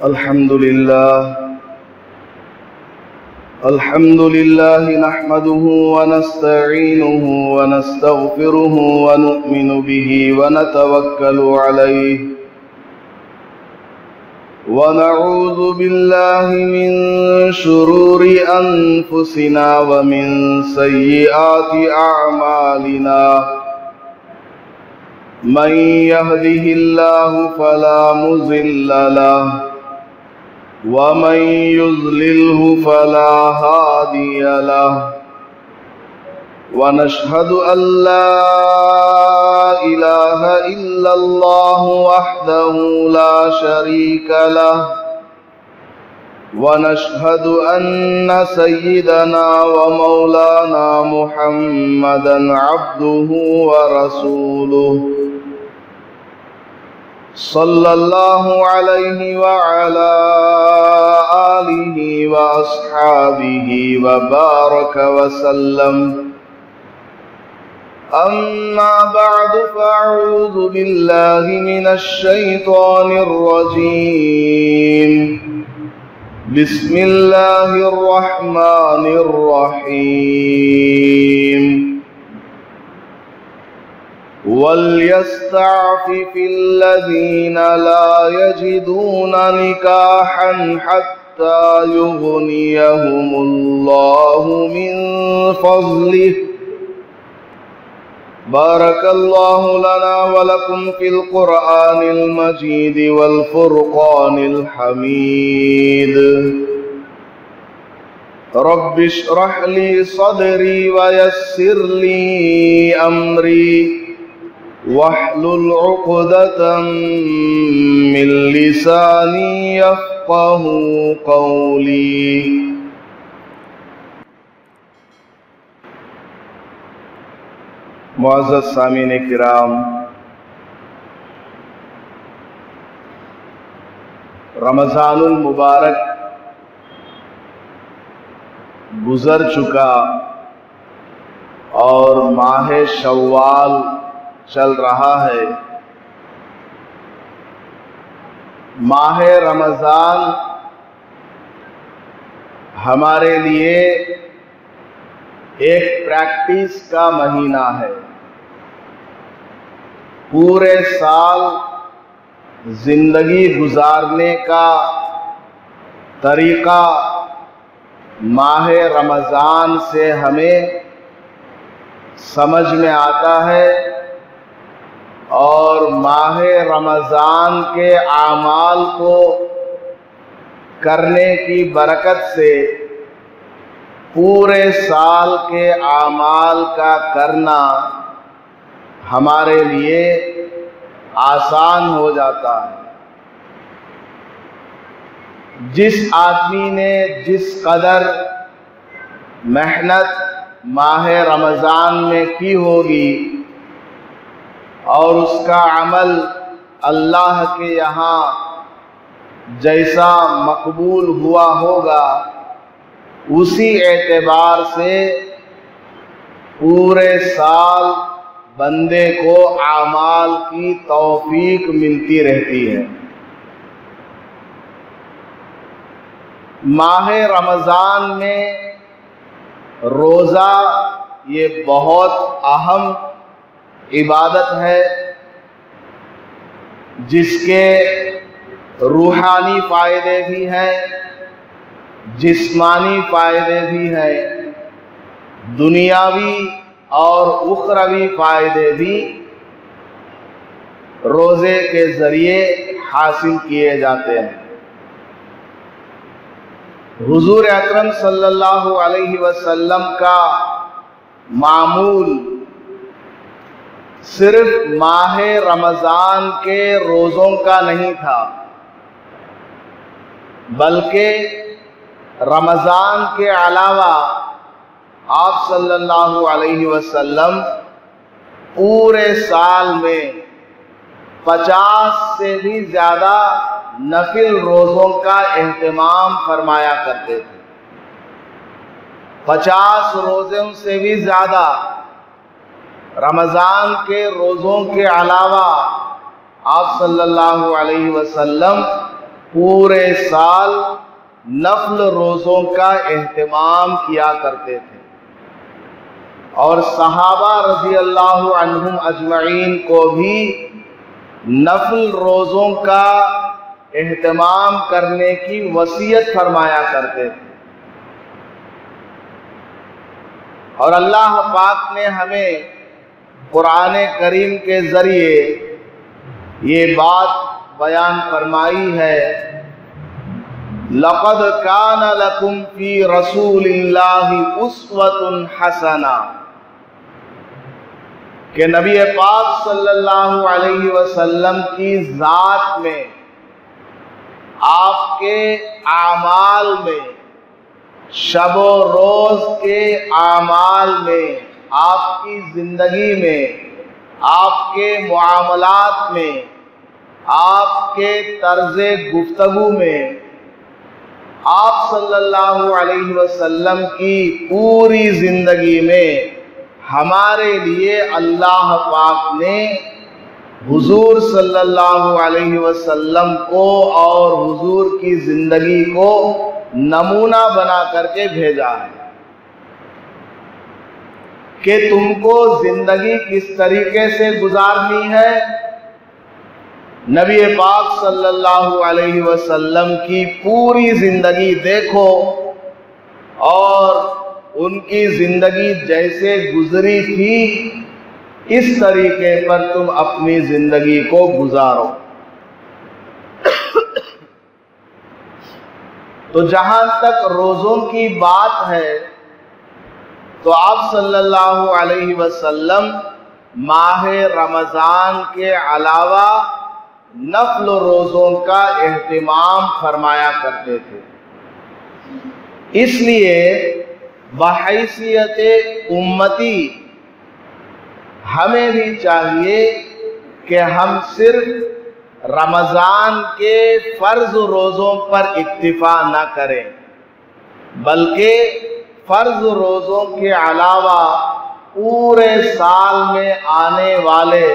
अल्हम्दुलिल्लाह नहमदुहु व नस्तईनुहु व नस्तगफिरुहु व नु'मिनु बिही व नतवक्कलु अलैहि व नऊज़ु बिल्लाहि मिन शुरूरि अनफुसिना व मिन सय्यिआति अअमालिना मन यहदिहिल्लाहु फला मुज़िल्ल लहु व मन युज़लिल्हु फला हादिय लहु व नशहदु अल्ला इलाहा इल्लल्लाहु वहदहु ला शरीक लहु व नशहदु अन्न सय्यिदना व मौलाना मुहम्मदन अब्दुहु व रसूलुहु सल्लल्लाहु अलैहि व अला आलिहि व अस्हाबिहि व बारक व सल्लम। अम्मा बअदु फ़अऊज़ु बिल्लाहि मिनश शैतानिर रजीम। बिस्मिल्लाहिर रहमानिर रहीम। वल्यस्तअफ़िफ़िल्लज़ीना ला यजिदूना निकाहन हत्ता युग़नियहुमुल्लाहु मिन फ़ज़्लिहि। बारकल्लाहु लना व लकुम फ़िल क़ुरआनिल मजीद वल फ़ुरक़ानिल हमीद। रब्बिश्रह ली सदरी व यस्सिर ली अमरी वहलुल उक़दतम मिन लिसानी यफ़क़हू क़ौली। मुअज़्ज़ज़ सामीन किराम, रमज़ानुल मुबारक गुज़र चुका और माह शव्वाल चल रहा है। माह रमज़ान हमारे लिए एक प्रैक्टिस का महीना है। पूरे साल जिंदगी गुजारने का तरीका माह रमज़ान से हमें समझ में आता है और माह रमज़ान के आमाल को करने की बरकत से पूरे साल के आमाल का करना हमारे लिए आसान हो जाता है। जिस आदमी ने जिस कदर मेहनत माह रमज़ान में की होगी और उसका अमल अल्लाह के यहाँ जैसा मकबूल हुआ होगा, उसी एतबार से पूरे साल बंदे को आमाल की तौफीक मिलती रहती है। माह रमज़ान में रोज़ा ये बहुत अहम इबादत है, जिसके रूहानी फ़ायदे भी हैं, जिस्मानी फ़ायदे भी हैं, दुनियावी और उखरवी फ़ायदे भी रोज़े के ज़रिए हासिल किए जाते हैं। हुज़ूर अकरम सल्लल्लाहु अलैहि वसल्लम का मामूल सिर्फ माह रमज़ान के रोज़ों का नहीं था, बल्कि रमज़ान के अलावा आप सल्लल्लाहु अलैहि वसल्लम पूरे साल में 50 से भी ज़्यादा नफिल रोज़ों का एहतमाम फरमाया करते थे। 50 रोज़ों से भी ज़्यादा रमज़ान के रोज़ों के अलावा आप सल्लल्लाहु अलैहि वसल्लम पूरे साल नफल रोज़ों का एहतमाम किया करते थे और सहाबा रज़ी अल्लाहु अन्हुम अजमईन को भी नफल रोज़ों का एहतमाम करने की वसीयत फरमाया करते थे। और अल्लाह पाक ने हमें कुरान करीम के ज़रिए ये बात बयान फरमाई है, लक़द कान लकुम फ़ी रसूलिल्लाहि उस्वतुन हसना, कि नबी पाक सल्लल्लाहु अलैहि वसल्लम की ज़ात में, आपके आमाल में, शबो रोज़ के आमाल में, आपकी ज़िंदगी में, आपके मुआमलात में, आपके तर्ज़े गुफ्तगू में, आप सल्लल्लाहु अलैहि वसल्लम की पूरी ज़िंदगी में हमारे लिए अल्लाह पाक ने हुजूर सल्लल्लाहु अलैहि वसल्लम को और हुजूर की ज़िंदगी को नमूना बना करके भेजा है कि तुमको ज़िंदगी किस तरीके से गुजारनी है। नबी पाक सल्लल्लाहु अलैहि वसल्लम की पूरी ज़िंदगी देखो और उनकी ज़िंदगी जैसे गुजरी थी इस तरीके पर तुम अपनी ज़िंदगी को गुजारो। तो जहां तक रोज़ों की बात है तो आप सल्लल्लाहु अलैहि वसल्लम माह रमज़ान के अलावा नफल रोज़ों का एहतिमाम फरमाया करते थे। इसलिए बहैसियत उम्मती हमें भी चाहिए कि हम सिर्फ रमज़ान के फ़र्ज रोज़ों पर इक्तिफा न करें, बल्कि फ़र्ज रोज़ों के अलावा पूरे साल में आने वाले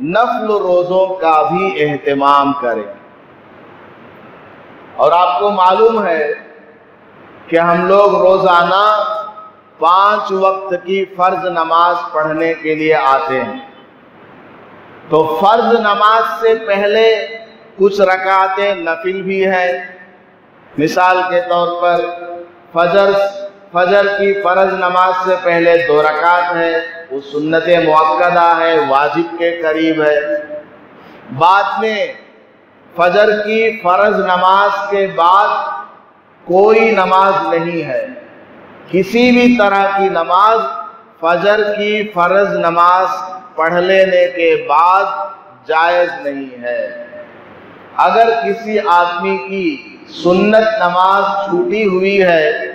नफल रोज़ों का भी एहतिमाम करें। और आपको मालूम है कि हम लोग रोज़ाना 5 वक्त की फ़र्ज नमाज पढ़ने के लिए आते हैं। तो फ़र्ज नमाज से पहले कुछ रकातें नफिल भी है। मिसाल के तौर पर फजर की फ़र्ज नमाज से पहले 2 रकात है, वो सुन्नत मुअक्कदा है, वाजिब के करीब है। बाद में फजर की फ़र्ज नमाज के बाद कोई नमाज नहीं है, किसी भी तरह की नमाज फजर की फ़र्ज नमाज पढ़ लेने के बाद जायज़ नहीं है। अगर किसी आदमी की सुन्नत नमाज छूटी हुई है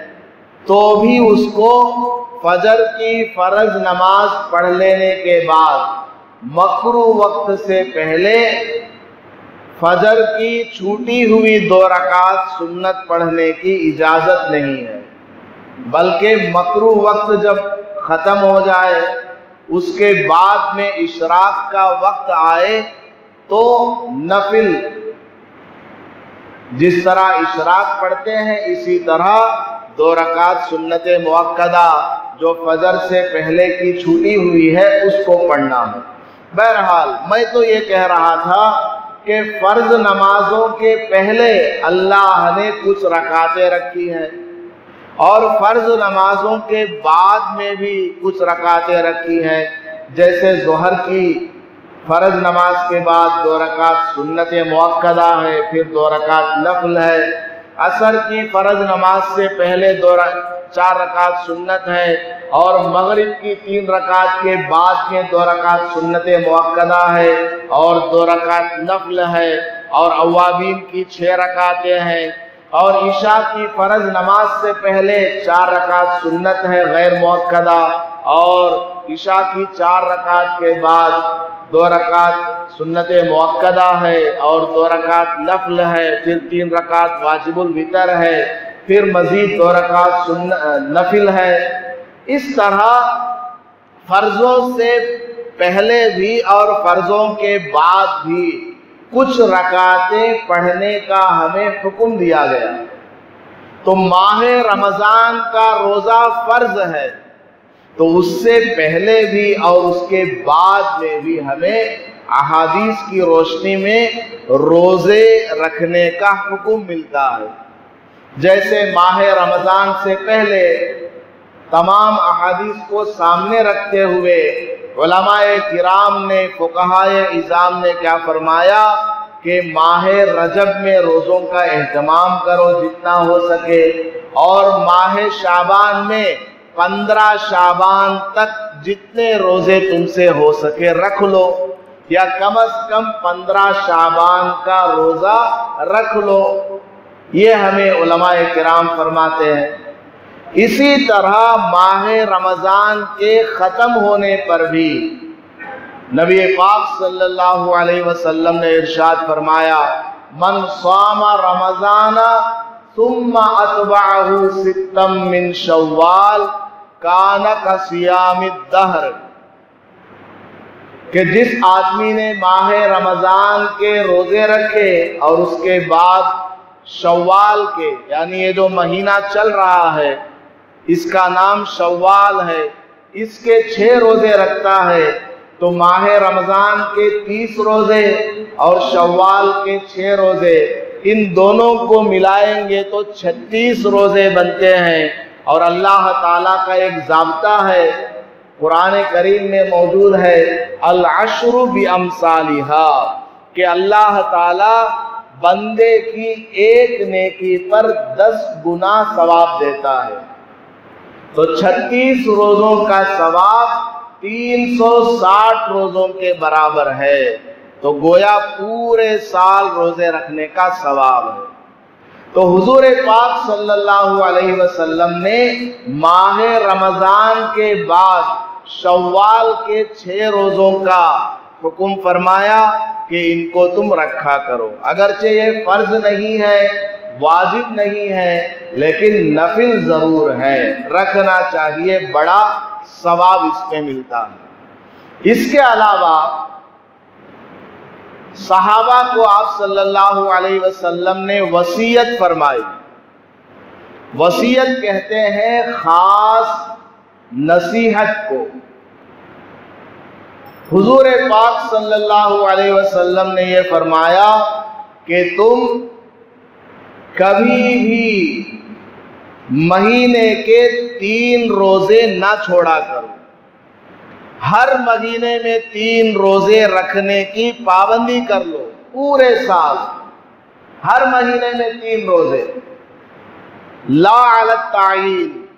तो भी उसको फजर की फ़र्ज नमाज पढ़ लेने के बाद मकरूह वक्त से पहले फजर की छूटी हुई 2 रकात सुन्नत पढ़ने की इजाज़त नहीं है, बल्कि मकरूह वक्त जब ख़त्म हो जाए उसके बाद में इशराक का वक्त आए तो नफिल जिस तरह इशराक पढ़ते हैं इसी तरह 2 रकात सुन्नत मुअक्कदा जो फजर से पहले की छूटी हुई है उसको पढ़ना है। बहरहाल मैं तो ये कह रहा था कि फ़र्ज नमाजों के पहले अल्लाह ने कुछ रकातें रखी हैं और फ़र्ज नमाजों के बाद में भी कुछ रकातें रखी हैं। जैसे ज़ोहर की फ़र्ज नमाज के बाद 2 रकात सुन्नत मुअक्कदा है, फिर 2 रकात नफल है। असर की फ़र्ज नमाज से पहले 4 रकात सुन्नत है और मगरिब की 3 रकात के बाद में 2 रकात सुन्नत मुअक्कदा है और 2 रकात नफल है और अवाबीन की 6 रकातें हैं और ईशा की फ़र्ज नमाज से पहले 4 रकात सुन्नत है गैर मुअक्कदा और ईशा की 4 रकात के बाद 2 रकात सुन्नत मुअक्कदा है और 2 रकात नफल है, फिर 3 रकात वाजिबुल वितर है, फिर मजीद 2 रकात नफिल है। इस तरह फर्जों से पहले भी और फर्जों के बाद भी कुछ रकातें पढ़ने का हमें हुक्म दिया गया। तो माह रमजान का रोजा फर्ज है, तो उससे पहले भी और उसके बाद में भी हमें अहादीस की रोशनी में रोजे रखने का हुक्म मिलता है। जैसे माह रमजान से पहले तमाम अहादीस को सामने रखते हुए उलमाए किराम ने, फुक़हाए इज़ाम ने क्या फरमाया कि माह रजब में रोज़ों का एहतमाम करो जितना हो सके, और माह शाबान में 15 शाबान तक जितने रोज़े तुमसे हो सके रख लो, या कम से कम 15 शाबान का रोज़ा रख लो। ये हमें उलमाए किराम फरमाते हैं। इसी तरह माह रमजान के ख़त्म होने पर भी नबी पाक सल्लल्लाहु अलैहि वसल्लम ने इरशाद फरमाया, मन सामा रमजाना सुम्मा अतबअहु सित्तम मिन शव्वाल काना का सियामिद दहर, कि जिस आदमी ने माह रमजान के रोजे रखे और उसके बाद शव्वाल के, यानी ये जो महीना चल रहा है इसका नाम शव्वाल है, इसके 6 रोजे रखता है, तो माह रमजान के 30 रोजे और शव्वाल के 6 रोजे, इन दोनों को मिलाएंगे तो 36 रोजे बनते हैं। और अल्लाह ताला का एक ज़ाब्ता है, कुरान करीम में मौजूद है, अल अश्रु बि अमसालिहा, कि अल्लाह ताला बंदे की एक नेकी पर 10 गुना सवाब देता है। तो 36 रोजों का सवाब 360 रोजों के बराबर है। तो गोया पूरे साल रोजे रखने का सवाब है। तो हुजूर पाक सल्लल्लाहु अलैहि वसल्लम ने माह रमजान के बाद शव्वाल के 6 रोजों का हुक्म फरमाया कि इनको तुम रखा करो। अगरचे ये फर्ज नहीं है, वाजिब नहीं है, लेकिन नफिल जरूर है, रखना चाहिए, बड़ा सवाब इसमें मिलता है। इसके अलावा सहाबा को आप सल्लल्लाहु अलैहि वसल्लम ने वसीयत फरमाई। वसीयत कहते हैं खास नसीहत को। हुजूर पाक सल्लल्लाहु अलैहि वसल्लम ने यह फरमाया कि तुम कभी भी महीने के 3 रोजे ना छोड़ा करो। हर महीने में 3 रोजे रखने की पाबंदी कर लो, पूरे साल हर महीने में 3 रोजे। ला अलत तायीन,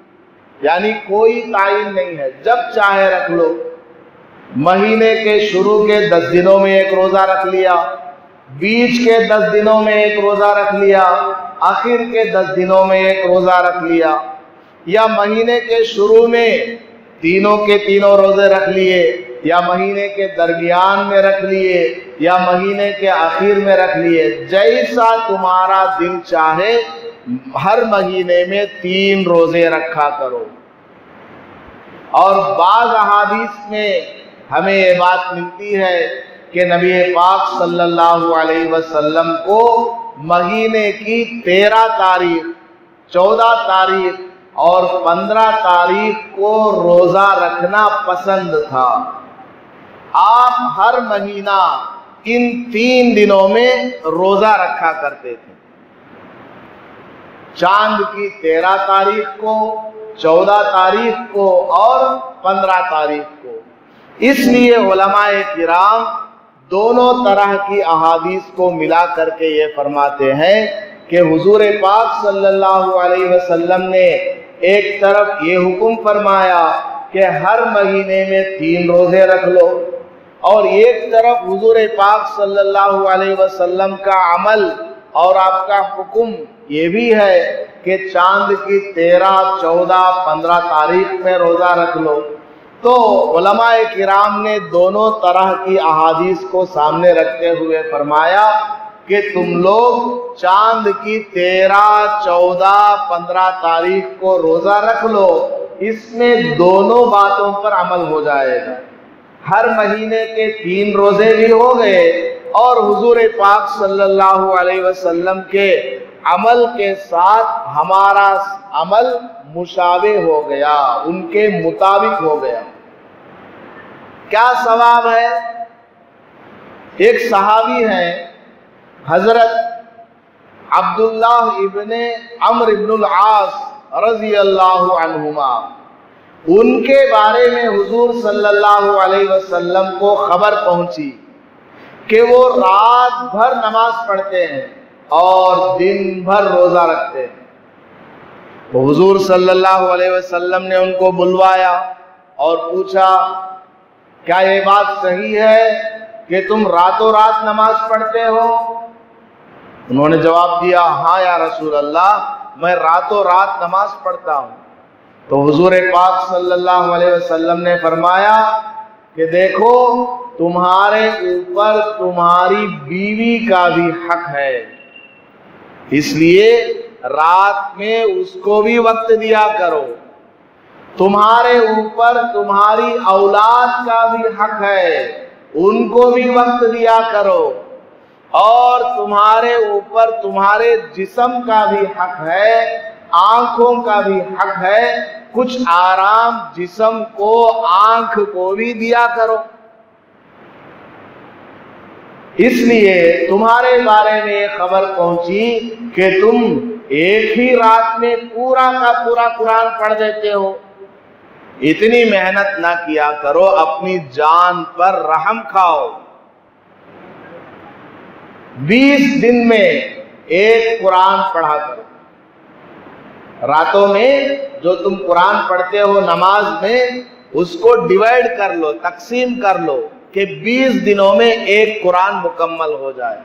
यानी कोई तायीन नहीं है, जब चाहे रख लो। महीने के शुरू के 10 दिनों में 1 रोजा रख लिया, बीच के 10 दिनों में 1 रोजा रख लिया, आखिर के 10 दिनों में 1 रोजा रख लिया, या महीने के शुरू में तीनों के तीनों रोजे रख लिए, या महीने के दरमियान में रख लिए, या महीने के आखिर में रख लिए। जैसा तुम्हारा दिल चाहे हर महीने में 3 रोजे रखा करो। और बाज़ अहादीस में हमें ये बात मिलती है कि नबी पाक सल्लल्लाहु अलैहि वसल्लम को महीने की 13 तारीख, 14 तारीख और 15 तारीख को रोजा रखना पसंद था। आप हर महीना इन 3 दिनों में रोजा रखा करते थे। चांद की 13 तारीख को, 14 तारीख को और 15 तारीख को। इसलिए उलमाए किराम दोनों तरह की अहादीस को मिला करके ये फरमाते हैं कि हुजूर पाक सल्लल्लाहु अलैहि वसल्लम ने एक तरफ ये हुक्म फरमाया कि हर महीने में 3 रोजे रख लो, और एक तरफ हुजूर पाक सल्लल्लाहु अलैहि वसल्लम का अमल और आपका हुक्म ये भी है कि चांद की 13, 14, 15 तारीख में रोजा रख लो। तो उलमाए किराम ने दोनों तरह की अहादीस को सामने रखते हुए फरमाया कि तुम लोग चांद की 13, 14, 15 तारीख को रोजा रख लो। इसमें दोनों बातों पर अमल हो जाएगा। हर महीने के 3 रोजे भी हो गए और हुजूर पाक सल्लल्लाहु अलैहि वसल्लम के अमल के साथ हमारा अमल मुशाबे हो गया, उनके मुताबिक हो गया। क्या सवाब है? एक सहाबी हैं हजरत अब्दुल्लाह इब्ने अम्र इब्नुल आस रज़ी अल्लाहु अन्हुमा, उनके बारे में हुजूर सल्लल्लाहु अलैहि वसल्लम को खबर पहुंची कि वो रात भर नमाज पढ़ते हैं और दिन भर रोजा रखते हैं। तो हुजूर सल्लल्लाहु अलैहि वसल्लम ने उनको बुलवाया और पूछा, क्या ये बात सही है कि तुम रातों रात नमाज पढ़ते हो? उन्होंने जवाब दिया, हाँ या रसूल अल्लाह, मैं रातों रात नमाज पढ़ता हूँ। तो हुजूर पाक सल्लल्लाहु अलैहि वसल्लम ने फरमाया कि देखो, तुम्हारे ऊपर तुम्हारी बीवी का भी हक है, इसलिए रात में उसको भी वक्त दिया करो। तुम्हारे ऊपर तुम्हारी औलाद का भी हक है, उनको भी वक्त दिया करो। और तुम्हारे ऊपर तुम्हारे जिस्म का भी हक है, आंखों का भी हक है, कुछ आराम जिस्म को, आंख को भी दिया करो। इसलिए तुम्हारे बारे में खबर पहुंची कि तुम एक ही रात में पूरा का पूरा कुरान पढ़ देते हो। इतनी मेहनत ना किया करो, अपनी जान पर रहम खाओ। 20 दिन में एक कुरान पढ़ा करो। रातों में जो तुम कुरान पढ़ते हो नमाज में, उसको डिवाइड कर लो, तकसीम कर लो कि 20 दिनों में एक कुरान मुकम्मल हो जाए।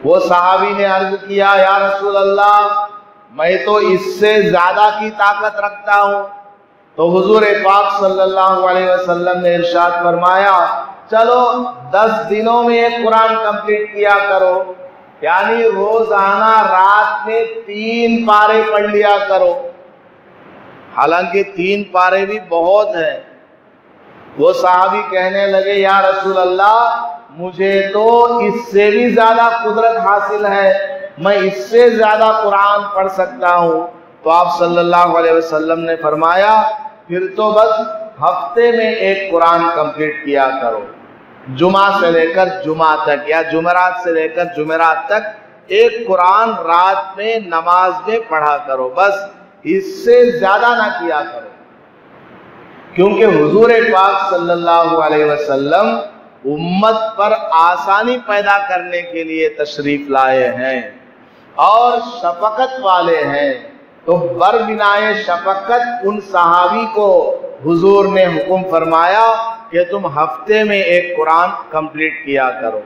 वो सहाबी ने अर्ज किया, या रसूल अल्लाह, मैं तो इससे ज्यादा की ताकत रखता हूँ। तो हुजूर पाक सल्लल्लाहु अलैहि वसल्लम ने इरशाद फरमाया, चलो 10 दिनों में एक कुरान कंप्लीट किया करो, यानी रोजाना रात में 3 पारे पढ़ लिया करो। हालांकि 3 पारे भी बहुत है। वो सहाबी कहने लगे, या रसूल अल्लाह, मुझे तो इससे भी ज्यादा कुदरत हासिल है, मैं इससे ज्यादा कुरान पढ़ सकता हूँ। तो आप सल्लल्लाहु अलैहि वसल्लम ने फरमाया, फिर तो बस हफ्ते में एक कुरान कंप्लीट किया करो। जुमा से लेकर जुमा तक या जुमेरात से लेकर जुमेरात तक एक कुरान रात में नमाज में पढ़ा करो, बस इससे ज्यादा ना किया करो। क्योंकि हुजूर पाक सल्लल्लाहु अलैहि वसल्लम उम्मत पर आसानी पैदा करने के लिए तशरीफ लाए हैं और शफकत वाले हैं। तो बरबिनाए शफकत उन सहाबी को हुजूर ने हुक्म फरमाया कि तुम हफ्ते में एक कुरान कंप्लीट किया करो।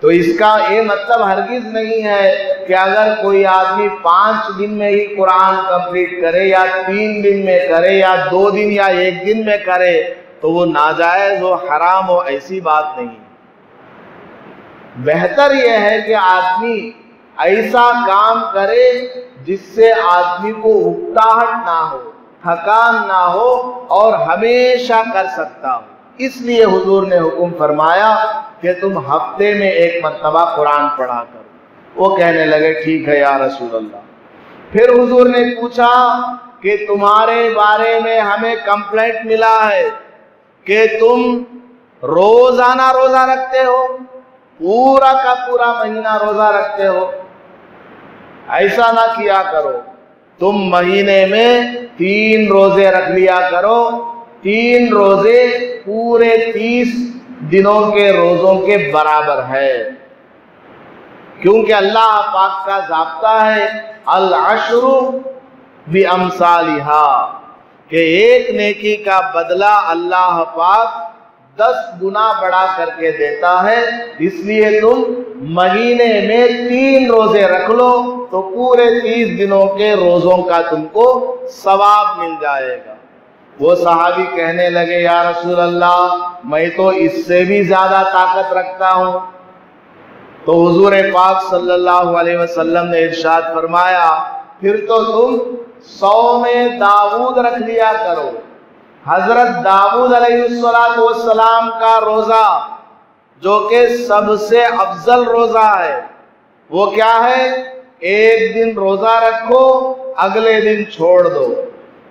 तो इसका ये मतलब हरगिज नहीं है कि अगर कोई आदमी 5 दिन में ही कुरान कंप्लीट करे या 3 दिन में करे या 2 दिन या 1 दिन में करे तो वो नाजायज हो, हराम हो, ऐसी बात नहीं। बेहतर यह है कि आदमी ऐसा काम करे जिससे आदमी को उकताहट ना हो, थकान ना हो और हमेशा कर सकता हो। इसलिए हुजूर ने हुक्म फरमाया कि तुम हफ्ते में एक मर्तबा कुरान पढ़ा करो। वो कहने लगे, ठीक है या रसूल अल्लाह। फिर हुजूर ने पूछा कि तुम्हारे बारे में हमें कंप्लेंट मिला है कि तुम रोजाना रोजा रखते हो, पूरा का पूरा महीना रोजा रखते हो। ऐसा ना किया करो, तुम महीने में 3 रोजे रख लिया करो। 3 रोजे पूरे 30 दिनों के रोजों के बराबर है। क्योंकि अल्लाह पाक का ज़ाब्ता है, अल अश्रु बि अमसालिहा, कि एक नेकी का बदला अल्लाह पाक 10 गुना बढ़ा करके देता है। इसलिए तुम महीने में 3 रोजे रख लो तो पूरे 30 दिनों के रोजों का तुमको सवाब मिल जाएगा। वो सहाबी कहने लगे, या रसूल अल्लाह, मैं तो इससे भी ज्यादा ताकत रखता हूँ। तो हुजूर पाक सल्लल्लाहु अलैहि वसल्लम ने इरशाद फरमाया, फिर तो तुम 100 में दाऊद रख लिया करो। हजरत दाऊद अलैहिस्सलाम का रोजा जो कि सबसे अफजल रोजा है। वो क्या है? एक दिन रोजा रखो, अगले दिन छोड़ दो,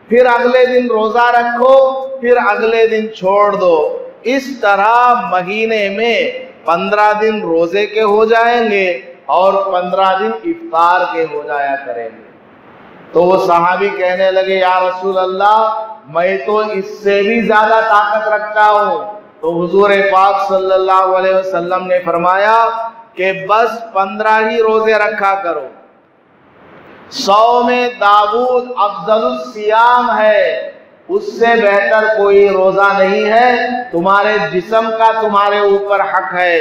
फिर अगले दिन रोजा रखो, फिर अगले दिन छोड़ दो। इस तरह महीने में 15 दिन रोजे के हो जाएंगे और 15 दिन इफ्तार के हो जाया करेंगे। तो वो सहाबी कहने लगे, या रसूल अल्लाह, मैं तो इससे भी ज्यादा ताकत रखता हूँ। तो हुजूर पाक सल्लल्लाहु अलैहि वसल्लम ने फरमाया कि बस 15 ही रोजे रखा करो। 100 में दाऊद अफजलुस सियाम है, उससे बेहतर कोई रोजा नहीं है। तुम्हारे जिस्म का तुम्हारे ऊपर हक है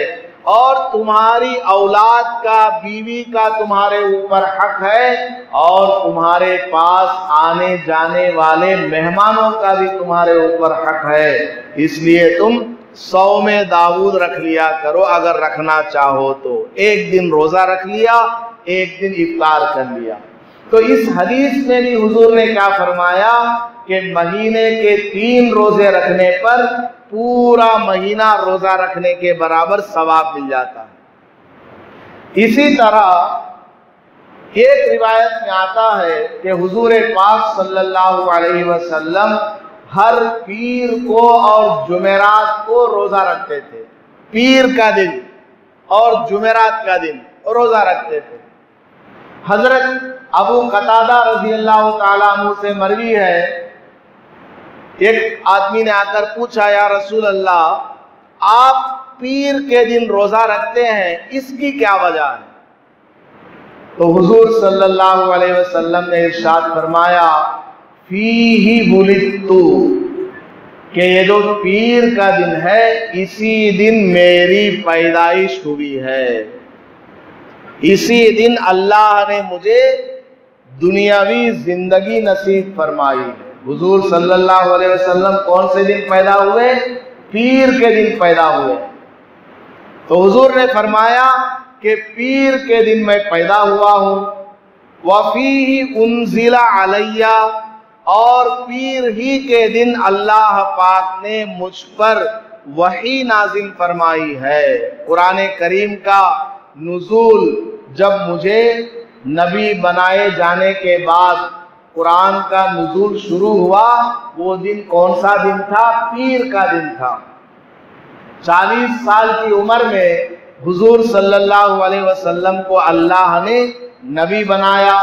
और तुम्हारी औलाद का, बीवी का तुम्हारे ऊपर हक है और तुम्हारे पास आने जाने वाले मेहमानों का भी तुम्हारे ऊपर हक है। इसलिए तुम 100 में दाऊद रख लिया करो अगर रखना चाहो तो। एक दिन रोजा रख लिया, एक दिन इफ्तार कर लिया। तो इस हदीस में भी हुजूर ने क्या फरमाया कि महीने के 3 रोजे रखने पर पूरा महीना रोजा रखने के बराबर सवाब मिल जाता है। इसी तरह एक रिवायत में आता है कि हुजूर पाक सल्लल्लाहु अलैहि वसल्लम हर पीर को और जुमेरात को रोजा रखते थे। पीर का दिन और जुमेरात का दिन रोजा रखते थे। हजरत अबू कतादा रज़ी अल्लाह ताला अन्हु से मरवी है, एक आदमी ने आकर पूछा, या रसूल अल्लाह, आप पीर के दिन रोजा रखते हैं, इसकी क्या वजह है? तो हुजूर सल्लल्लाहु अलैहि वसल्लम ने इरशाद फरमाया, फीही बुलित्तु, कि ये जो पीर का दिन है, इसी दिन मेरी पैदाइश हुई है। इसी दिन अल्लाह ने मुझे दुनियावी जिंदगी नसीब फरमाई है। हुजूर सल्लल्लाहु अलैहि वसल्लम कौन से दिन पैदा हुए? पीर के दिन पैदा हुए। तो हुजूर ने फरमाया कि पीर के दिन मैं पैदा हुआ हूँ। वफीही उन्जिला अलैया, और पीर ही के दिन अल्लाह पाक ने मुझ पर वही नाजिल फरमाई है। कुरान करीम का नुज़ूल जब मुझे नबी बनाए जाने के बाद कुरान का नुज़ूल शुरू हुआ, वो दिन कौन सा दिन था? पीर का दिन था। 40 साल की उम्र में हुजूर सल्लल्लाहु अलैहि वसल्लम को अल्लाह ने नबी बनाया।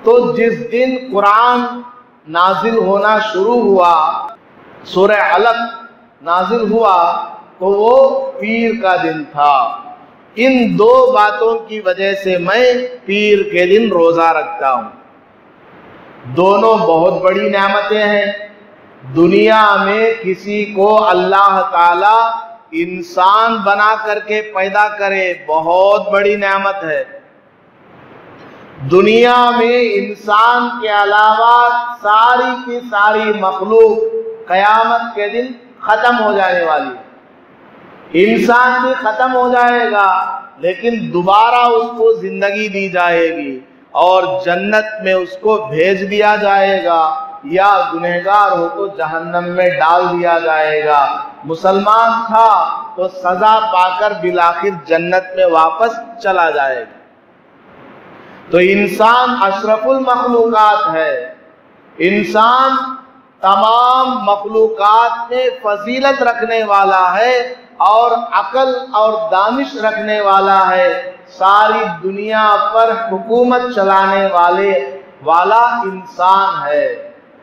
तो जिस दिन कुरान नाजिल होना शुरू हुआ, सूरह अलक नाजिल हुआ, तो वो पीर का दिन था। इन 2 बातों की वजह से मैं पीर के दिन रोजा रखता हूं। दोनों बहुत बड़ी नेमतें हैं। दुनिया में किसी को अल्लाह ताला इंसान बना करके पैदा करे, बहुत बड़ी नेमत है। दुनिया में इंसान के अलावा सारी की सारी मखलूक कयामत के दिन खत्म हो जाने वाली है। इंसान भी खत्म हो जाएगा, लेकिन दोबारा उसको जिंदगी दी जाएगी और जन्नत में उसको भेज दिया जाएगा, या गुनहगार हो तो जहन्नम में डाल दिया जाएगा। मुसलमान था तो सजा पाकर बिलाखिर जन्नत में वापस चला जाएगा। तो इंसान अशरफुल मखलूकात है। इंसान तमाम मखलूकात में फजीलत रखने वाला है और अकल और दानिश रखने वाला है। सारी दुनिया पर हुकूमत चलाने वाला इंसान है।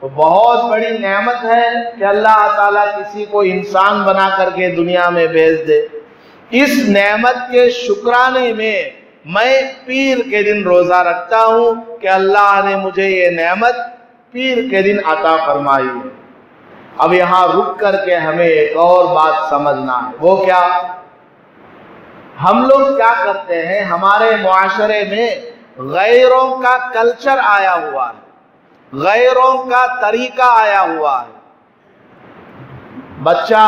तो बहुत बड़ी नेमत है कि अल्लाह ताला किसी को इंसान बना करके दुनिया में भेज दे। इस नेमत के शुक्राने में मैं पीर के दिन रोजा रखता हूँ कि अल्लाह ने मुझे ये नेमत पीर के दिन अता फरमाई है। अब यहाँ रुक करके हमें एक और बात समझना है। वो क्या? हम लोग क्या करते हैं, हमारे मुआशरे में गैरों का कल्चर आया हुआ है, गैरों का तरीका आया हुआ है। बच्चा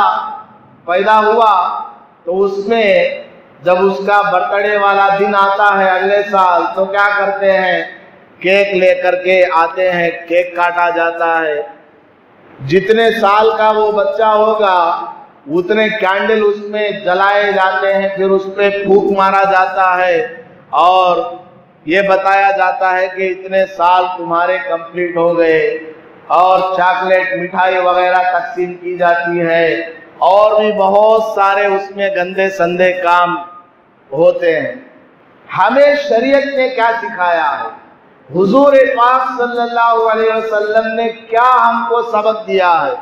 पैदा हुआ तो उसमें जब उसका बर्थडे वाला दिन आता है अगले साल, तो क्या करते हैं, केक लेकर के आते हैं, केक काटा जाता है। जितने साल का वो बच्चा होगा उतने कैंडल उसमें जलाए जाते हैं, फिर उस पर फूंक मारा जाता है और ये बताया जाता है कि इतने साल तुम्हारे कंप्लीट हो गए, और चॉकलेट मिठाई वगैरह तकसीम की जाती है, और भी बहुत सारे उसमें गंदे संदे काम होते हैं। हमें शरीयत ने क्या सिखाया है, हुजूर पाक सल्लल्लाहु अलैहि वसल्लम ने क्या हमको सबक दिया है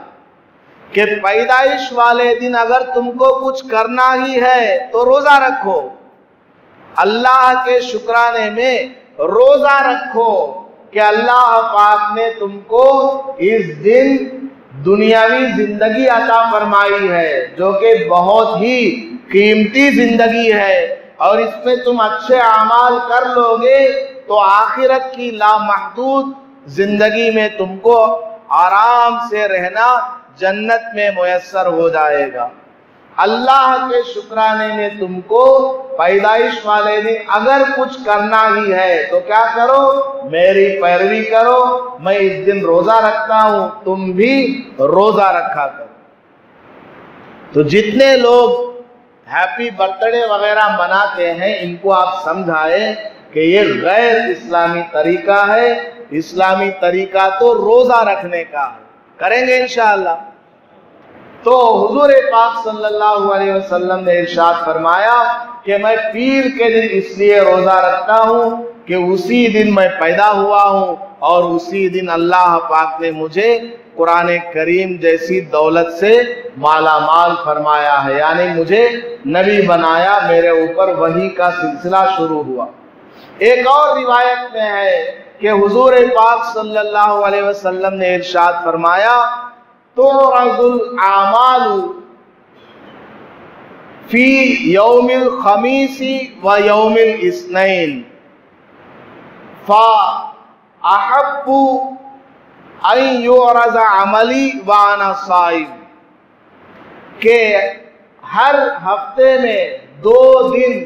कि पैदाइश वाले दिन अगर तुमको कुछ करना ही है तो रोजा रखो, अल्लाह के शुक्राने में रोजा रखो कि अल्लाह पाक ने तुमको इस दिन दुनियावी जिंदगी अता फरमाई है जो कि बहुत ही कीमती जिंदगी है, और इसमें तुम अच्छे अमाल कर लोगे तो आखिरत की लामहदूद जिंदगी में तुमको आराम से रहना जन्नत में मुयस्सर हो जाएगा। अल्लाह के शुक्राने में तुमको पैदाइश वाले दिन अगर कुछ करना ही है तो क्या करो, मेरी पैरवी करो, मैं इस दिन रोजा रखता हूं, तुम भी रोजा रखा करो। तो जितने लोग हैप्पी बर्थडे वगैरह मनाते हैं, इनको आप समझाएं कि ये गैर इस्लामी तरीका है। इस्लामी तरीका तो रोजा रखने का है, करेंगे इंशाअल्लाह। तो हुजूर पाक सल्लल्लाहु अलैहि वसल्लम ने इरशाद फरमाया कि मैं पीर के दिन इसलिए रोजा रखता हूँ कि उसी दिन मैं पैदा हुआ हूँ और उसी दिन अल्लाह पाक ने मुझे कुरान करीम जैसी दौलत से माला माल फरमाया है, यानी मुझे नबी बनाया, मेरे ऊपर वही का सिलसिला शुरू हुआ। एक और रिवायत में है कि हुजूर पाक सल्लल्लाहु अलैहि वसल्लम ने इरशाद फरमाया, तो रजुल आमालु फी यौमिल खमीसी व यौमिल इस्नैन फा अहब्बु अन युरज़ा अमली व अना साइम, के हर हफ्ते में 2 दिन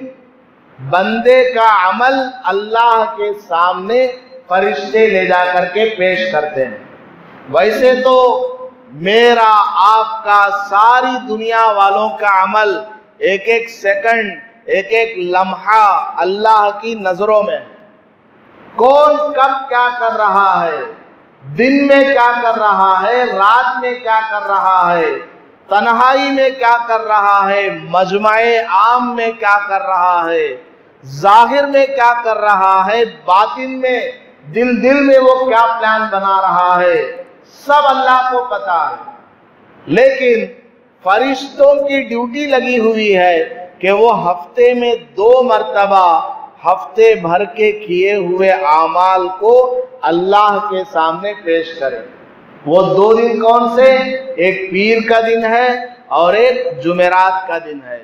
बंदे का अमल अल्लाह के सामने फरिश्ते ले जा करके पेश करते हैं। वैसे तो मेरा आपका सारी दुनिया वालों का अमल एक एक सेकंड, एक एक लम्हा अल्लाह की नजरों में, कौन कब क्या कर रहा है, दिन में क्या कर रहा है, रात में क्या कर रहा है, तन्हाई में क्या कर रहा है, मजमाए आम में क्या कर रहा है, जाहिर में क्या कर रहा है, बातिन में दिल में वो क्या प्लान बना रहा है, सब अल्लाह को पता है। लेकिन फरिश्तों की ड्यूटी लगी हुई है कि वो हफ्ते में 2 मर्तबा हफ्ते भर के किए हुए आमाल को अल्लाह के सामने पेश करें। वो 2 दिन कौन से, एक पीर का दिन है और एक जुमेरात का दिन है।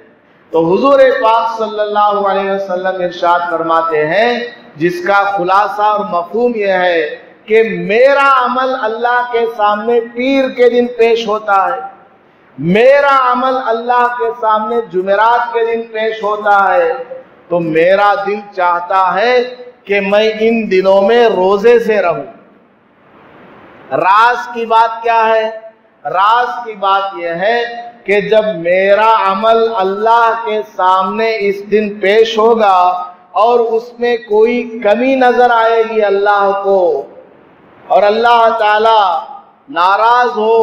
तो हुजूर पाक सल्लल्लाहु अलैहि वसल्लम इरशाद फरमाते हैं, जिसका खुलासा और मफहूम यह है कि मेरा अमल अल्लाह के सामने पीर के दिन पेश होता है, मेरा अमल अल्लाह के सामने जुमेरात के दिन पेश होता है, तो मेरा दिल चाहता है कि मैं इन दिनों में रोजे से रहूं। राज की बात क्या है, राज की बात यह है कि जब मेरा अमल अल्लाह के सामने इस दिन पेश होगा और उसमें कोई कमी नजर आएगी अल्लाह को, और अल्लाह ताला नाराज हो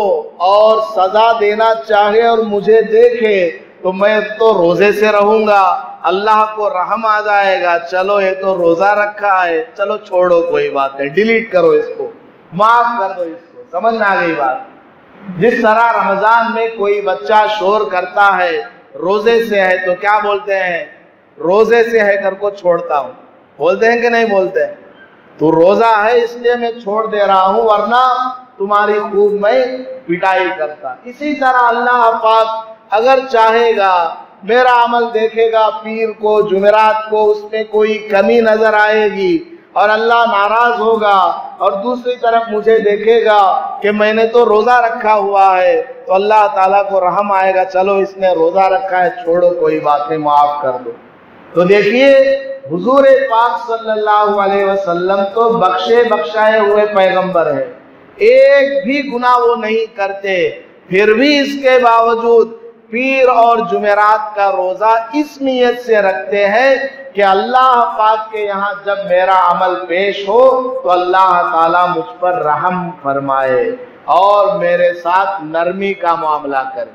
और सजा देना चाहे और मुझे देखे, तो मैं तो रोजे से रहूंगा, अल्लाह को रहम आ जाएगा, चलो ये तो रोजा रखा है, चलो छोड़ो कोई बात नहीं, डिलीट करो इसको, माफ कर दो इसको। समझ में आ गई बात। जिस तरह रमजान में कोई बच्चा शोर करता है रोजे से है तो क्या बोलते हैं, रोजे से है कर को छोड़ता हूं, बोलते हैं कि नहीं बोलते हैं? तो रोजा है इसलिए मैं छोड़ दे रहा हूं, वरना तुम्हारी खूब मैं पिटाई करता। इसी तरह अल्लाह पाक अगर चाहेगा, मेरा अमल देखेगा पीर को, जुमेरात को, उसमें कोई कमी नजर आएगी और अल्लाह नाराज होगा, और दूसरी तरफ मुझे देखेगा कि मैंने तो रोजा रखा हुआ है, तो अल्लाह ताला को रहम आएगा, चलो इसने रोजा रखा है, छोड़ो कोई बात नहीं, माफ कर दो। तो देखिए हुजूर पाक सल्लल्लाहु अलैहि वसल्लम तो बख्शे बख्शाए हुए पैगंबर है, एक भी गुनाह वो नहीं करते, फिर भी इसके बावजूद पीर और जुमेरात का रोजा इस नियत से रखते हैं कि अल्लाह पाक के यहाँ जब मेरा अमल पेश हो तो अल्लाह ताला मुझ पर रहम फरमाए और मेरे साथ नरमी का मामला करे।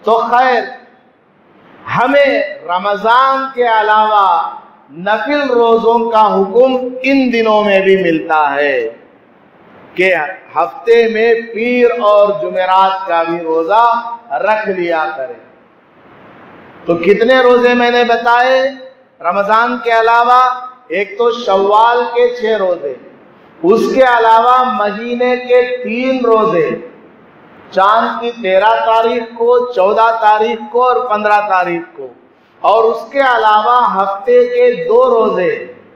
तो खैर, हमें रमजान के अलावा नफिल रोजों का हुक्म इन दिनों में भी मिलता है कि हफ्ते में पीर और जुमेरात का भी रोजा रख लिया करें। तो कितने रोजे मैंने बताए रमजान के अलावा? एक तो शव्वाल के 6 रोजे, उसके अलावा महीने के 3 रोजे, चांद की 13 तारीख को, 14 तारीख को और 15 तारीख को, और उसके अलावा हफ्ते के 2 रोजे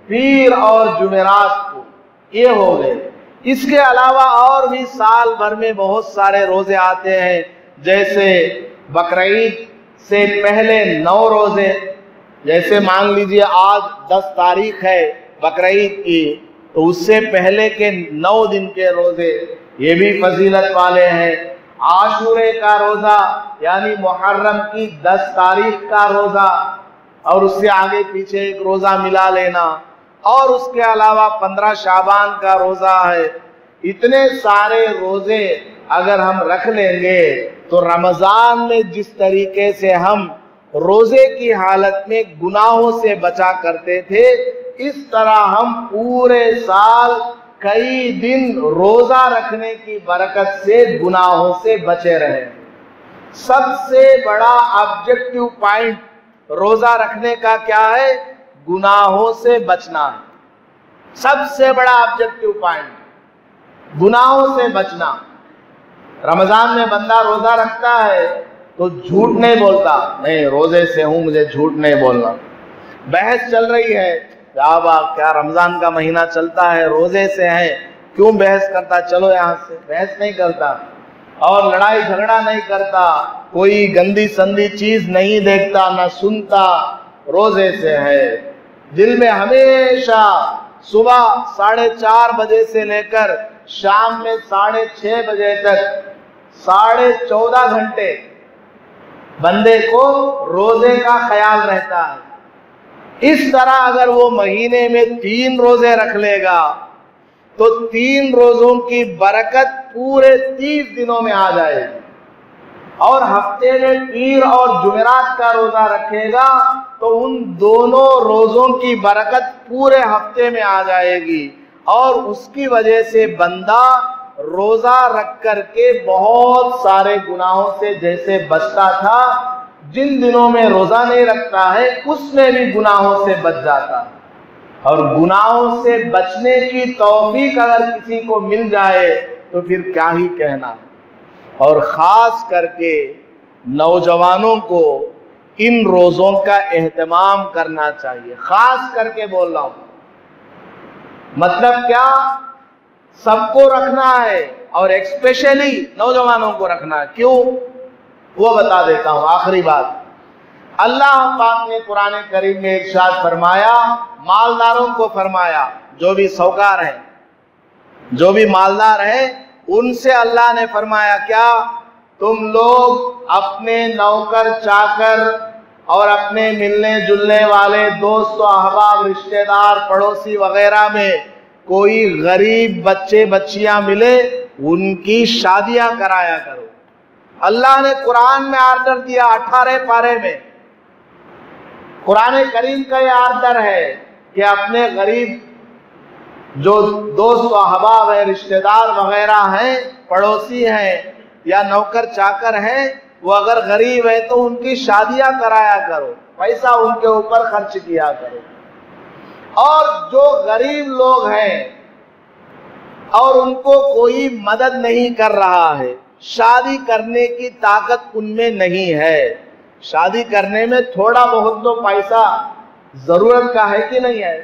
पीर और जुमेरात को। ये हो गए। इसके अलावा और भी साल भर में बहुत सारे रोजे आते हैं, जैसे बकरीद से पहले 9 रोजे, जैसे मान लीजिए आज 10 तारीख है बकरीद की, तो उससे पहले के 9 दिन के रोजे ये भी फजीलत वाले हैं। आशूरे का रोजा यानी मुहर्रम की 10 तारीख का रोजा, और उससे आगे पीछे एक रोजा मिला लेना, और उसके अलावा 15 शाबान का रोजा है। इतने सारे रोजे अगर हम रख लेंगे तो रमजान में जिस तरीके से हम रोजे की हालत में गुनाहों से बचा करते थे, इस तरह हम पूरे साल कई दिन रोजा रखने की बरकत से गुनाहों से बचे रहे। सबसे बड़ा ऑब्जेक्टिव पॉइंट रोजा रखने का क्या है? गुनाहों से बचना है। सबसे बड़ा ऑब्जेक्टिव पॉइंट गुनाहों से बचना। रमजान में बंदा रोजा रखता है तो झूठ नहीं बोलता, नहीं रोजे से हूं, मुझे झूठ नहीं बोलना। बहस चल रही है, क्या रमजान का महीना चलता है, रोजे से है, क्यों बहस करता, चलो यहाँ से। बहस नहीं करता और लड़ाई झगड़ा नहीं करता, कोई गंदी संदी चीज नहीं देखता, ना सुनता, रोजे से है। दिल में हमेशा सुबह 4:30 बजे से लेकर शाम में 6:30 बजे तक 14.5 घंटे बंदे को रोजे का ख्याल रहता है। इस तरह अगर वो महीने में 3 रोजे रख लेगा तो 3 रोजों की बरकत पूरे 30 दिनों में आ जाएगी, और हफ्ते में पीर और जुमेरात का रोजा रखेगा तो उन दोनों रोजों की बरकत पूरे हफ्ते में आ जाएगी, और उसकी वजह से बंदा रोजा रख करके बहुत सारे गुनाहों से जैसे बचता था, जिन दिनों में रोजा नहीं रखता है उसमें भी गुनाहों से बच जाता है। और गुनाहों से बचने की तौफीक अगर किसी को मिल जाए तो फिर क्या ही कहना। और खास करके नौजवानों को इन रोजों का एहतमाम करना चाहिए। खास करके बोल रहा हूं, मतलब क्या, सबको रखना है और एक्सपेशली नौजवानों को रखना है। क्यों, वो बता देता हूं। आखिरी बात, अल्लाह पाक ने कुरान करीम में इरशाद फरमाया, मालदारों को फरमाया, जो भी सौकार है, जो भी मालदार है, उनसे अल्लाह ने फरमाया क्या, तुम लोग अपने नौकर चाकर और अपने मिलने जुलने वाले दोस्त अहबाब रिश्तेदार पड़ोसी वगैरह में कोई गरीब बच्चे बच्चियां मिले, उनकी शादियां कराया करो। अल्लाह ने कुरान में आर्डर दिया, 18 पारे में कुरान करीम का यह आर्डर है कि अपने गरीब जो दोस्त अहबाब है, रिश्तेदार वगैरह हैं, पड़ोसी हैं या नौकर चाकर हैं, वो अगर गरीब है तो उनकी शादियां कराया करो, पैसा उनके ऊपर खर्च किया करो। और जो गरीब लोग हैं और उनको कोई मदद नहीं कर रहा है, शादी करने की ताकत उनमें नहीं है, शादी करने में थोड़ा बहुत तो पैसा जरूरत का है कि नहीं है,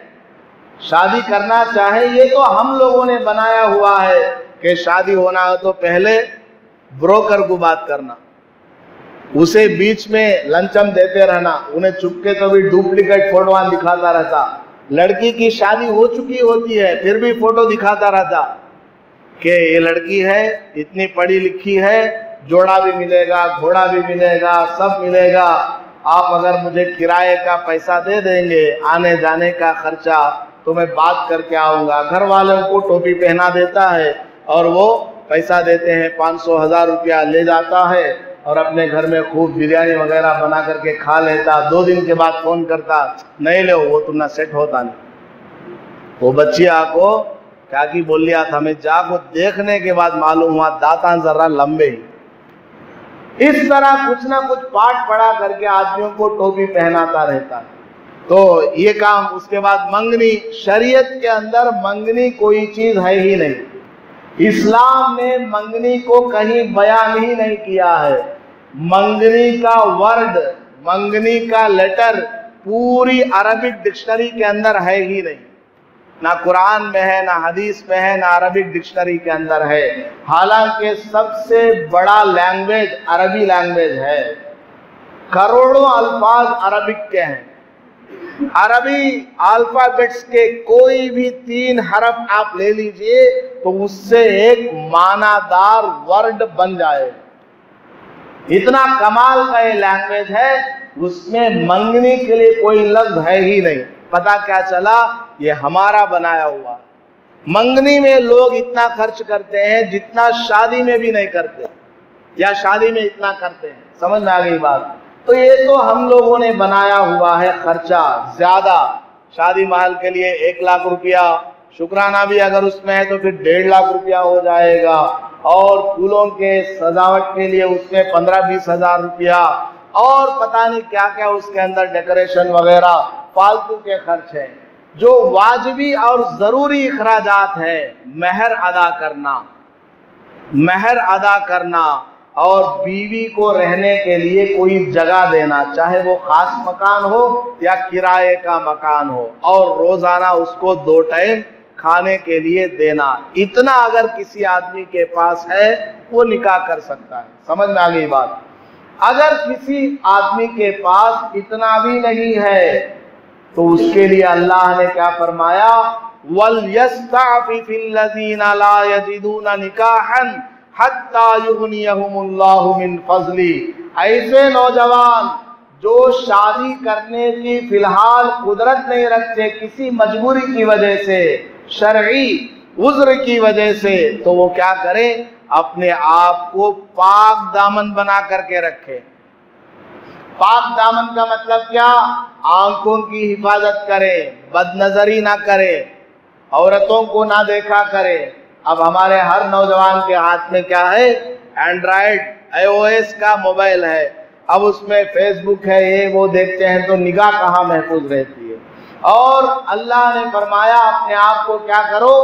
शादी करना चाहे, ये तो हम लोगों ने बनाया हुआ है कि शादी होना हो तो पहले ब्रोकर को बात करना, उसे बीच में लंचम देते रहना, उन्हें चुपके तो भी डुप्लीकेट फोटो दिखाता रहता, लड़की की शादी हो चुकी होती है फिर भी फोटो दिखाता रहता कि ये लड़की है, इतनी पढ़ी लिखी है, जोड़ा भी मिलेगा, घोड़ा भी मिलेगा, सब मिलेगा। आप अगर मुझे किराए का पैसा दे देंगे, आने जाने का खर्चा, तो मैं बात करके आऊँगा। घर वालों को टोपी पहना देता है और वो पैसा देते हैं, 500-1000 रुपया ले जाता है और अपने घर में खूब बिरयानी वगैरह बना करके खा लेता। 2 दिन के बाद फ़ोन करता, नहीं ले वो तुम ना सेट होता नहीं। वो बच्चिया को क्या की बोल लिया था, मैं जाको देखने के बाद मालूम हुआ दांत जरा लंबे ही। इस तरह कुछ ना कुछ पाठ पढ़ा करके आदमियों को टोपी पहनाता रहता है। तो ये काम। उसके बाद मंगनी, शरीयत के अंदर मंगनी कोई चीज है ही नहीं। इस्लाम ने मंगनी को कहीं बयान ही नहीं किया है। मंगनी का वर्ड, मंगनी का लेटर पूरी अरबिक डिक्शनरी के अंदर है ही नहीं। ना कुरान में है, ना हदीस में है, ना अरबिक डिक्शनरी के अंदर है। हालांकि सबसे बड़ा लैंग्वेज अरबी लैंग्वेज है। करोड़ों अल्फाज अरबिक के हैं। अरबी अल्फाबेट्स के कोई भी 3 हरफ आप ले लीजिए तो उससे एक मानादार वर्ड बन जाए। इतना कमाल का ये लैंग्वेज है, उसमें मंगनी के लिए कोई लफ्ज है ही नहीं। पता क्या चला, ये हमारा बनाया हुआ। मंगनी में लोग इतना खर्च करते हैं जितना शादी में भी नहीं करते, या शादी में इतना करते हैं। समझ में आ गई बात? तो ये तो हम लोगों ने बनाया हुआ है खर्चा ज्यादा। शादी महल के लिए 1 लाख रुपया, शुक्राना भी अगर उसमें है तो फिर 1.5 लाख रुपया हो जाएगा, और फूलों के सजावट के लिए उसमें 15-20 हजार रुपया, और पता नहीं क्या क्या उसके अंदर डेकोरेशन वगैरह फालतू के खर्च हैं। जो वाजिबी और जरूरी इखराजात है, महर अदा करना, महर अदा करना, और बीवी को रहने के लिए कोई जगह देना, चाहे वो खास मकान हो या किराए का मकान हो, और रोजाना उसको 2 टाइम खाने के लिए देना। इतना अगर किसी आदमी के पास है वो निकाह कर सकता है। समझ में आ गई बात? अगर किसी आदमी के पास इतना भी नहीं है तो उसके लिए अल्लाह ने क्या फरमाया, वलयस्तअफिफिल्लज़ीना ला यजिदूना निकाहन हत्ता युगनियहुमुल्लाहु मिन फज़ली। ऐसे नौजवान जो शादी करने की फिलहाल कुदरत नहीं रखते किसी मजबूरी की वजह से, शरई उज़्र की वजह से, तो वो क्या करें, अपने आप को पाक दामन बना करके रखे। पाक दामन का मतलब क्या? आंखों की हिफाजत करे, बदनजरी ना करे, औरतों को ना देखा करे। अब हमारे हर नौजवान के हाथ में क्या है? एंड्रॉइड iOS का मोबाइल है। अब उसमें फेसबुक है, ये वो देखते हैं तो निगाह कहाँ महफूज रहती है। और अल्लाह ने फरमाया अपने आप को क्या करो,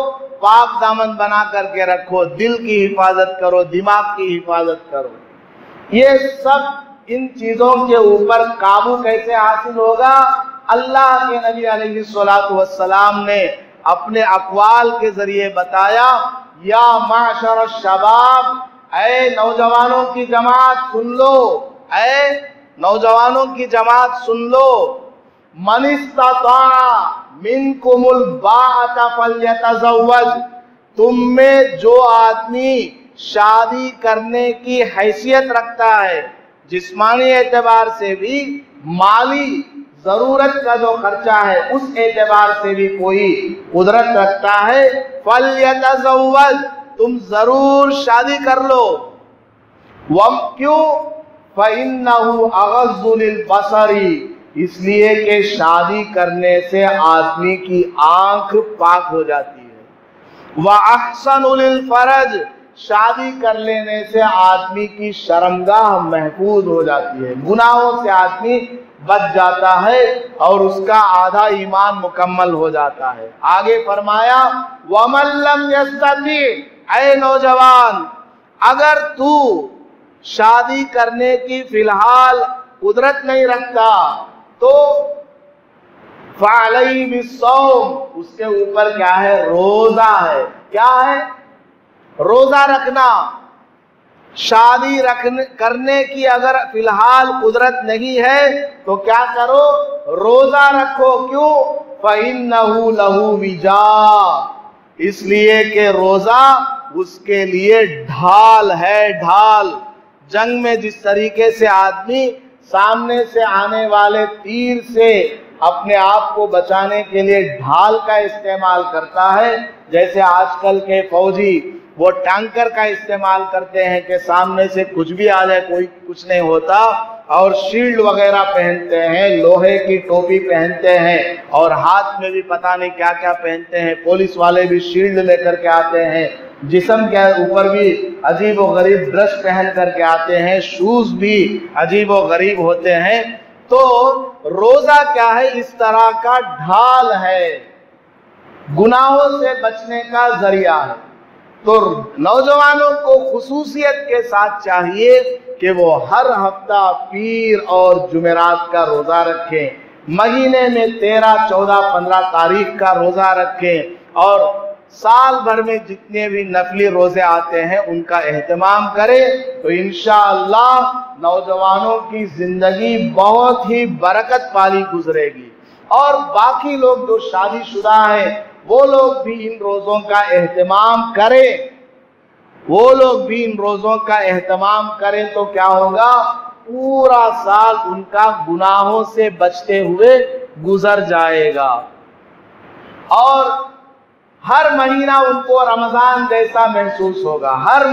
पाक दामन बना करके रखो, दिल की हिफाजत करो, दिमाग की हिफाजत करो। ये सब इन चीजों के ऊपर काबू कैसे हासिल होगा? अल्लाह के नबी अलैहिस्सलातु वस्सलाम ने अपने अक़वाल के जरिए बताया, या माशर शबाब, ऐ नौजवानों की जमात सुन लो, ऐ नौजवानों की जमात सुन लो, मन इस्तता मिनकुमुल बाअता फल्यतज़व्वज, तुम में जो आदमी शादी करने की हैसियत रखता है, जिस्मानी एतबार से भी, माली जरूरत का जो खर्चा है उस एतबार से भी कोई कुदरत रखता है, फल्यतज़व्वज, तुम जरूर शादी कर लो। वम क्यों? फ़इन्नहु अग़ज़्ज़ु लिलबसरी, इसलिए कि शादी करने से आदमी की आंख पाक हो जाती है। व अहसनु लिलफरज, शादी कर लेने से आदमी की शर्मगाह महफूज हो जाती है, गुनाहों से आदमी बच जाता है और उसका आधा ईमान मुकम्मल हो जाता है। आगे फरमाया, वमन लम यस्तती, ऐ नौजवान, अगर तू शादी करने की फिलहाल कुदरत नहीं रखता तो फ़अलैहि बिस्सौम, उसके ऊपर क्या है? रोजा है। क्या है? रोजा रखना। शादी करने की अगर फिलहाल कुदरत नहीं है तो क्या करो? रोजा रखो। क्यों? फ़इन्नहु लहू विजा, इसलिए कि रोजा उसके लिए ढाल है, ढाल। जंग में जिस तरीके से आदमी सामने से आने वाले तीर से अपने आप को बचाने के लिए ढाल का इस्तेमाल करता है, जैसे आजकल के फौजी वो टैंकर का इस्तेमाल करते हैं कि सामने से कुछ भी आ जाए कोई कुछ नहीं होता, और शील्ड वगैरह पहनते हैं, लोहे की टोपी पहनते हैं और हाथ में भी पता नहीं क्या क्या पहनते हैं। पुलिस वाले भी शील्ड लेकर के आते हैं, जिस्म के ऊपर भी अजीब व गरीब ब्रश पहन करके आते हैं, शूज भी अजीब व गरीब होते हैं। तो रोजा क्या है? इस तरह का ढाल है, गुनाहों से बचने का जरिया है। तो नौजवानों को खुसूसियत के साथ चाहिए कि वो हर हफ्ता पीर और जुमेरात का रोजा रखें, महीने में 13, 14, 15 तारीख का रोजा रखें और साल भर में जितने भी नफली रोजे आते हैं उनका एहतमाम करें। तो इंशाअल्लाह नौजवानों की जिंदगी बहुत ही बरकत वाली गुजरेगी। और बाकी लोग जो शादीशुदा हैं वो लोग भी इन रोजों का एहतमाम करें, वो लोग भी इन रोजों का एहतमाम करें तो क्या होगा? पूरा साल उनका गुनाहों से बचते हुए गुजर जाएगा और हर महीना उनको रमजान जैसा महसूस होगा। हर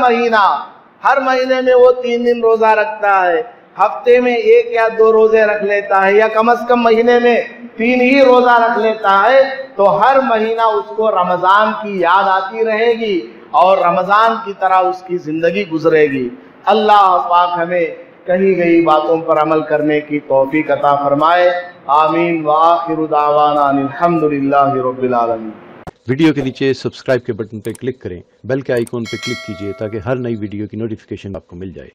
महीने में वो 3 दिन रोजा रखता है, हफ्ते में 1 या 2 रोजे रख लेता है, या कम से कम महीने में 3 ही रोजा रख लेता है, तो हर महीना उसको रमजान की याद आती रहेगी और रमजान की तरह उसकी जिंदगी गुजरेगी। अल्लाह पाक हमें कही गई बातों पर अमल करने की तौफीक अता फरमाए। आमीन व आखिरु दावाना अल्हम्दुलिल्लाहि रब्बिल आलमीन। वीडियो के नीचे सब्सक्राइब के बटन पर क्लिक करें, बेल के आइकॉन पर क्लिक कीजिए ताकि हर नई वीडियो की नोटिफिकेशन आपको मिल जाए।